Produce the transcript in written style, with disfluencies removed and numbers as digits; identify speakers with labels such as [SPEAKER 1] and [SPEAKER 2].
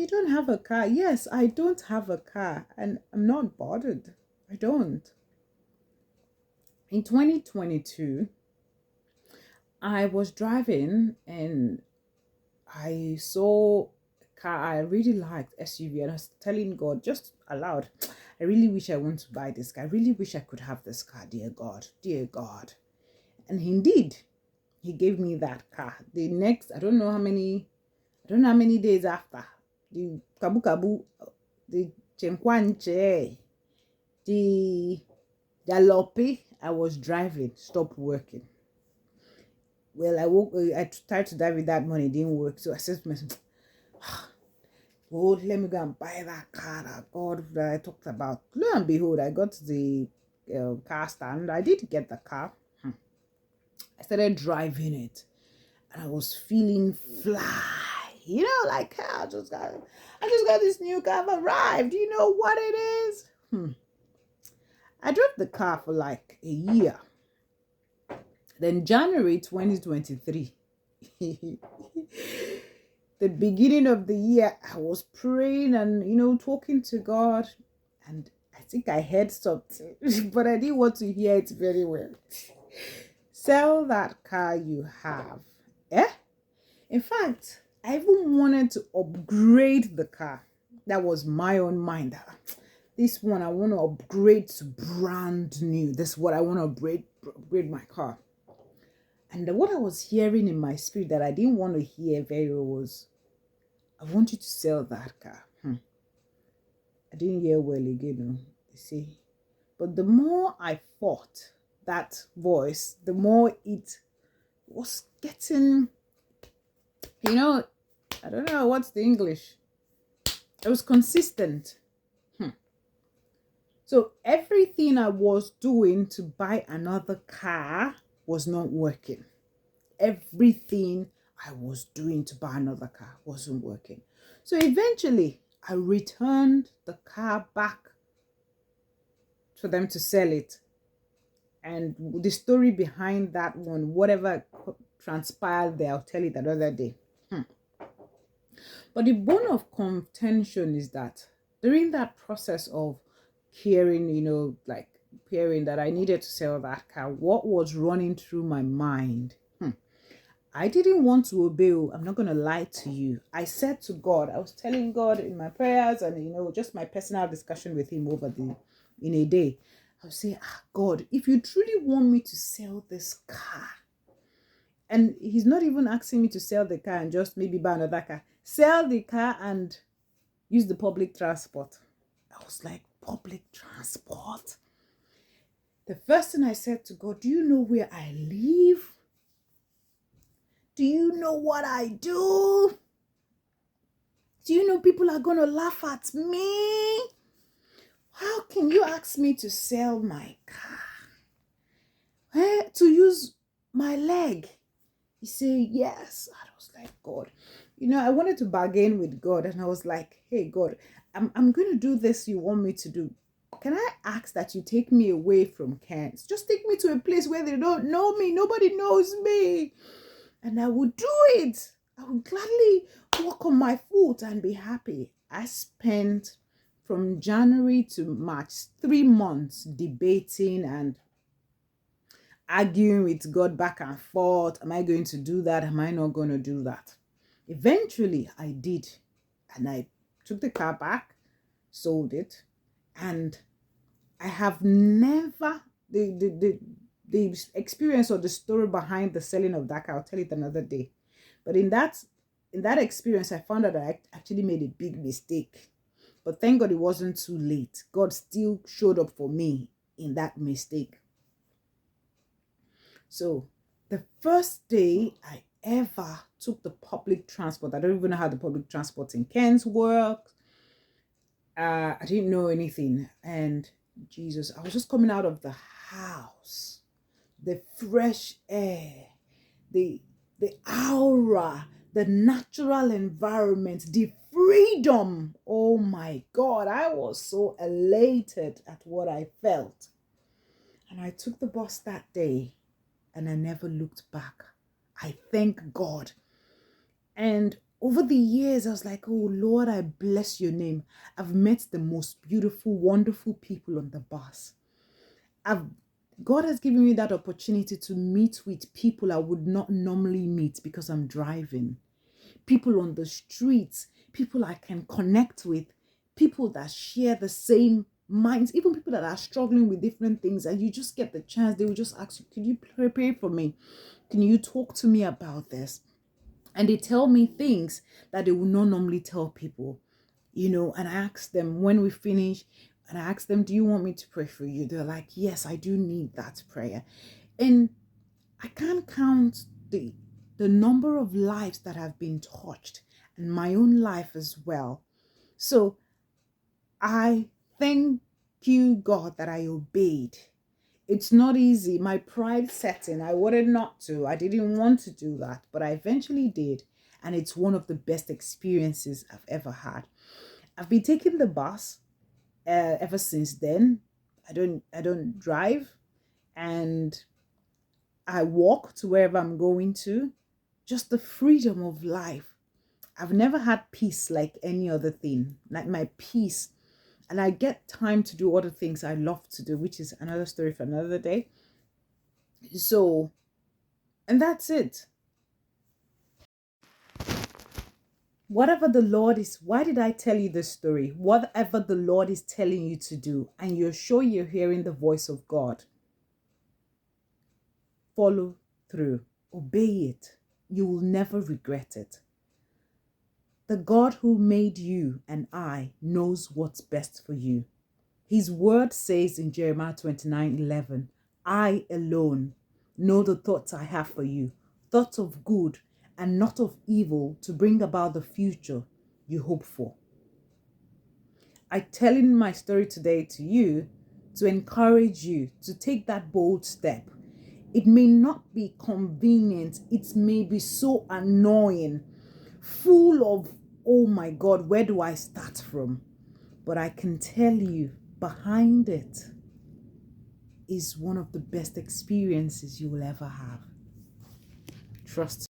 [SPEAKER 1] you don't have a car. Yes, I don't have a car and I'm not bothered. I don't. In 2022, I was driving and I saw a car I really liked, SUV, and I was telling God just aloud, I really wish I want to buy this car. I really wish I could have this car, dear God, dear God. And indeed, he gave me that car. The next, I don't know how many days after, the kabu kabu, the chenkwanche, the jalopy I was driving stopped working. Well, I tried to drive it that morning, it didn't work. So I said to myself, oh, let me go and buy that car that God that I talked about. Lo and behold, I got to the car stand. I did get the car. I started driving it, and I was feeling fly. Like I just got this new car. I've arrived. You know what it is? I drove the car for like a year. Then January 2023. The beginning of the year, I was praying and talking to God, and I think I heard something, but I didn't want to hear it very well. Sell that car you have. Eh? In fact, I even wanted to upgrade the car. That was my own mind. This one I want to upgrade to brand new. This is what I want to upgrade my car. And what I was hearing in my spirit that I didn't want to hear very well was, I want you to sell that car. I didn't hear well again, no, you see. But the more I fought that voice, the more it was getting, I don't know what's the English. It was consistent. So everything I was doing to buy another car was not working. Everything I was doing to buy another car wasn't working. So eventually, I returned the car back for them to sell it. And the story behind that one, whatever transpired there, I'll tell it another day. But the bone of contention is that during that process of caring, hearing that I needed to sell that car, what was running through my mind? I didn't want to obey. I'm not going to lie to you. I said to God, I was telling God in my prayers and, just my personal discussion with him in a day. I would say, God, if you truly want me to sell this car, and he's not even asking me to sell the car and just maybe buy another car, sell the car and use the public transport. I was like, public transport? The first thing I said to God, do you know where I live? Do you know what I do? Do you know people are going to laugh at me? How can you ask me to sell my car? To use my leg? He said, yes. I was like, God. I wanted to bargain with God, and I was like, hey, God, I'm going to do this you want me to do. Can I ask that you take me away from Cairns? Just take me to a place where they don't know me. Nobody knows me. And I would do it. I would gladly walk on my foot and be happy. I spent from January to March 3 months debating and arguing with God back and forth. Am I going to do that? Am I not going to do that? Eventually, I did. And I took the car back, sold it, and I have never, the experience or the story behind the selling of that car, I'll tell it another day. But in that experience, I found out I actually made a big mistake. But thank God it wasn't too late. God still showed up for me in that mistake. So the first day I ever took the public transport, I don't even know how the public transport in Cairns works. I didn't know anything. And Jesus, I was just coming out of the house. The fresh air, the aura, the natural environment, the freedom. Oh my God, I was so elated at what I felt. And I took the bus that day and I never looked back. I thank God. And over the years, I was like, oh Lord, I bless your name. I've met the most beautiful, wonderful people on the bus. I've God has given me that opportunity to meet with people I would not normally meet because I'm driving. People on the streets, people I can connect with, people that share the same minds, even people that are struggling with different things, and you just get the chance. They will just ask you, could you pray for me? Can you talk to me about this? And they tell me things that they will not normally tell people, and I ask them when we finish, and I ask them, do you want me to pray for you? They're like, yes, I do need that prayer. And I can't count the number of lives that have been touched, and my own life as well. So I thank you, God, that I obeyed. It's not easy. My pride set in. I wanted not to. I didn't want to do that, but I eventually did. And it's one of the best experiences I've ever had. I've been taking the bus ever since then. I don't drive, and I walk to wherever I'm going to. Just the freedom of life. I've never had peace like any other thing. Like my peace. And I get time to do other things I love to do, which is another story for another day. So, and that's it. Whatever the Lord is, why did I tell you this story? Whatever the Lord is telling you to do, and you're sure you're hearing the voice of God, follow through, obey it. You will never regret it. The God who made you and I knows what's best for you. His word says in Jeremiah 29:11, I alone know the thoughts I have for you, thoughts of good and not of evil, to bring about the future you hope for. I'm telling my story today to you to encourage you to take that bold step. It may not be convenient. It may be so annoying, full of, oh my God, where do I start from? But I can tell you, behind it is one of the best experiences you will ever have. Trust me.